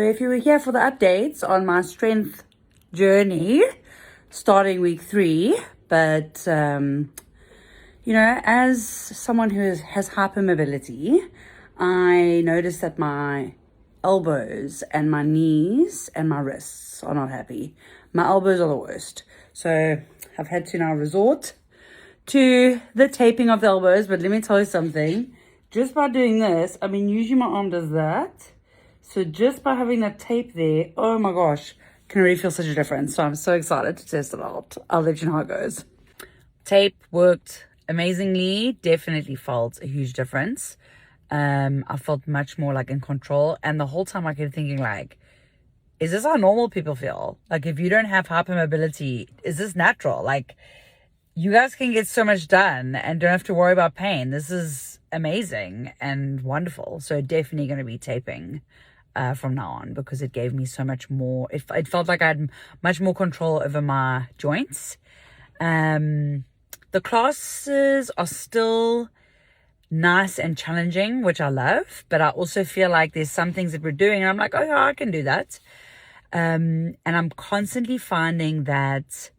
if you were here for the updates on my strength journey, starting week 3, but as someone who has hypermobility, I noticed that my elbows and my knees and my wrists are not happy. My elbows are the worst. So I've had to now resort to the taping of the elbows. But let me tell you something. Just by doing this, usually my arm does that. So just by having that tape there, oh my gosh, can really feel such a difference. So I'm so excited to test it out. I'll let you know how it goes. Tape worked amazingly. Definitely felt a huge difference. I felt much more like in control. And the whole time I kept thinking like, is this how normal people feel? Like if you don't have hypermobility, is this natural? Like you guys can get so much done and don't have to worry about pain. This is amazing and wonderful. So definitely going to be taping from now on, because it gave me so much more. It felt like I had much more control over my joints. The classes are still nice and challenging, which I love, but I also feel like there's some things that we're doing and I'm like, oh yeah, I can do that. And I'm constantly finding that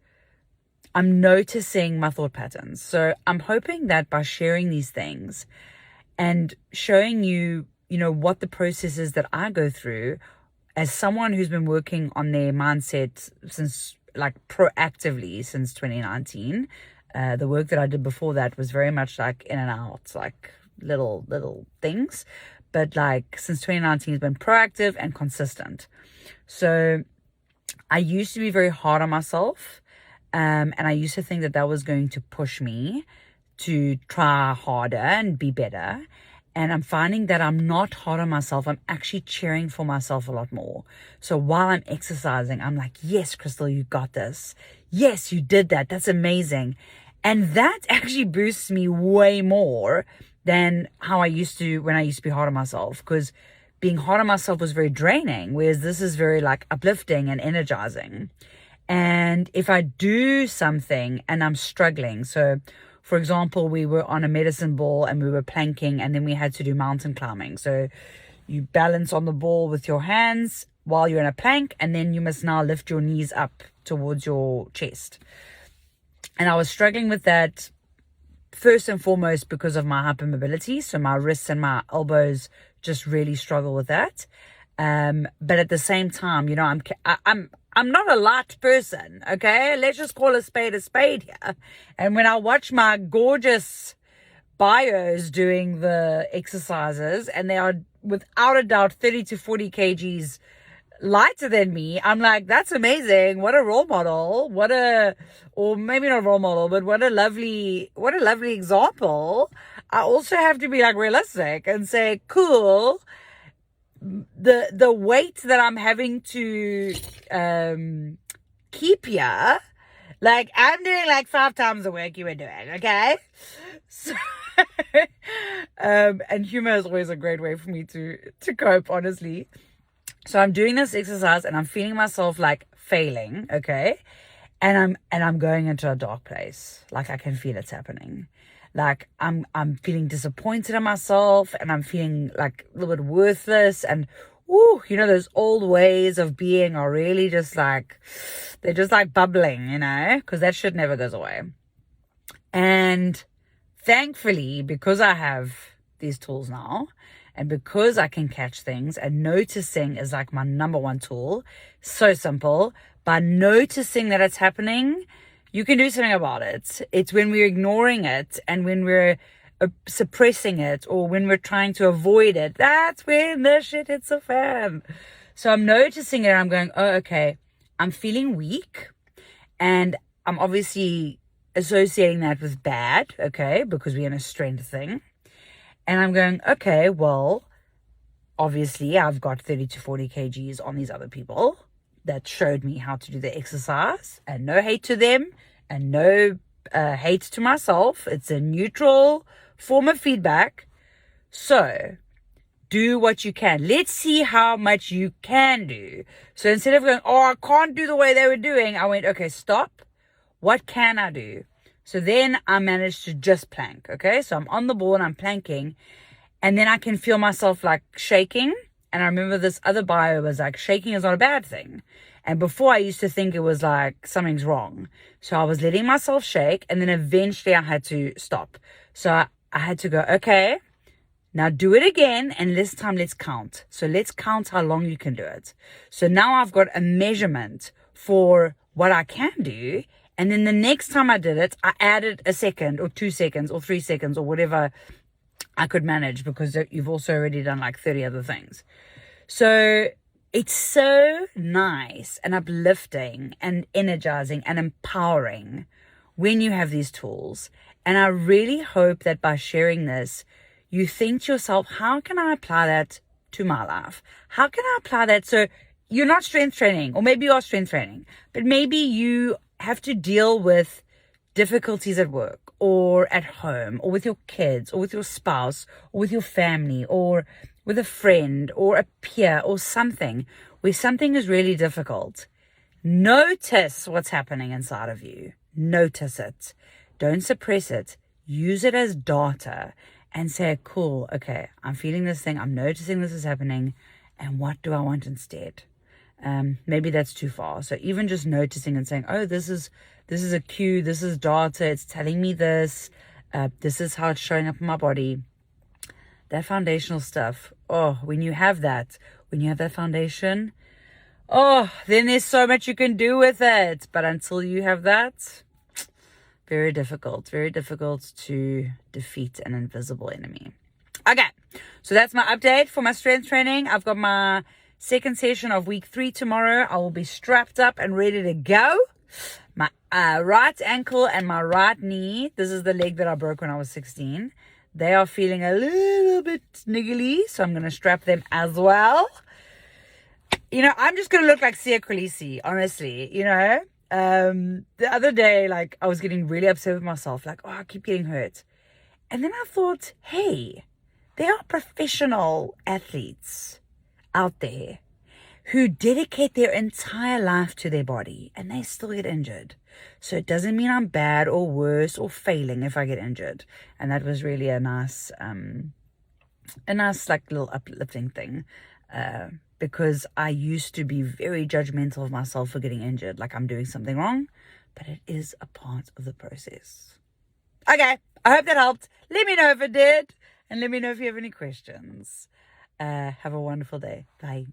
I'm noticing my thought patterns. So I'm hoping that by sharing these things and showing you, what the process is that I go through as someone who's been working on their mindset since proactively since 2019. The work that I did before that was very much like in and out, like little things. But since 2019 has been proactive and consistent. So I used to be very hard on myself. And I used to think that was going to push me to try harder and be better. And I'm finding that I'm not hard on myself. I'm actually cheering for myself a lot more. So while I'm exercising, I'm like, yes, Crystal, you got this. Yes, you did that. That's amazing. And that actually boosts me way more than how I used to when I used to be hard on myself. Because being hard on myself was very draining, whereas this is very uplifting and energizing. And if I do something and I'm struggling, so for example, we were on a medicine ball and we were planking and then we had to do mountain climbing. So you balance on the ball with your hands while you're in a plank, and then you must now lift your knees up towards your chest. And I was struggling with that first and foremost because of my hypermobility. So my wrists and my elbows just really struggle with that. But at the same time, I'm not a light person, okay? Let's just call a spade here. And when I watch my gorgeous bios doing the exercises, and they are without a doubt 30 to 40 kgs lighter than me, I'm like, that's amazing. What a role model. Or maybe not role model, but what a lovely example. I also have to be realistic and say, cool. The weight that I'm having to keep here, I'm doing 5 times the work you were doing, okay? So and humor is always a great way for me to cope, honestly. So I'm doing this exercise and I'm feeling myself failing, okay? And I'm going into a dark place. I can feel it's happening. I'm feeling disappointed in myself, and I'm feeling a little bit worthless, and those old ways of being are really just they're just bubbling, because that shit never goes away. And thankfully, because I have these tools now, and because I can catch things, and noticing is my number one tool. So simple. By noticing that it's happening, you can do something about it. It's when we're ignoring it and when we're suppressing it, or when we're trying to avoid it, that's when the shit hits the fan. So I'm noticing it and I'm going, oh, okay, I'm feeling weak. And I'm obviously associating that with bad, okay, because we're in a strength thing. And I'm going, okay, well, obviously I've got 30 to 40 kgs on these other people that showed me how to do the exercise, and no hate to them and no hate to myself. It's a neutral form of feedback. So do what you can. Let's see how much you can do. So instead of going, oh, I can't do the way they were doing, I went, okay, stop. What can I do? So then I managed to just plank. Okay. So I'm on the ball and I'm planking, and then I can feel myself shaking. And I remember this other bio was like, shaking is not a bad thing. And before I used to think it was like something's wrong. So I was letting myself shake, and then eventually I had to stop. So I had to go, okay, now do it again, and this time let's count. So let's count how long you can do it. So now I've got a measurement for what I can do. And then the next time I did it, I added a second or 2 seconds or 3 seconds or whatever I could manage, because you've also already done like 30 other things. So it's so nice and uplifting and energizing and empowering when you have these tools. And I really hope that by sharing this, you think to yourself, how can I apply that to my life? How can I apply that? So you're not strength training, or maybe you are strength training, but maybe you have to deal with difficulties at work or at home or with your kids or with your spouse or with your family or with a friend or a peer or something where something is really difficult. Notice what's happening inside of you. Notice it. Don't suppress it. Use it as data and say, cool, okay, I'm feeling this thing. I'm noticing this is happening. And what do I want instead? Maybe that's too far. So even just noticing and saying, oh, this is a cue. This is data. It's telling me this. This is how it's showing up in my body. That foundational stuff. Oh, when you have that foundation, oh, then there's so much you can do with it. But until you have that, very difficult to defeat an invisible enemy. Okay, so that's my update for my strength training. I've got my second session of week 3 tomorrow. I will be strapped up and ready to go. My right ankle and my right knee, this is the leg that I broke when I was 16. They are feeling a little bit niggly, so I'm going to strap them as well. You know, I'm just going to look like Sia Khaleesi, honestly, you know. The other day, like, I was getting really upset with myself, like, oh, I keep getting hurt. And then I thought, hey, there are professional athletes out there who dedicate their entire life to their body and they still get injured. So it doesn't mean I'm bad or worse or failing if I get injured. And that was really a nice like little uplifting thing. Because I used to be very judgmental of myself for getting injured, like I'm doing something wrong, but it is a part of the process. Okay, I hope that helped. Let me know if it did, and let me know if you have any questions. Have a wonderful day. Bye.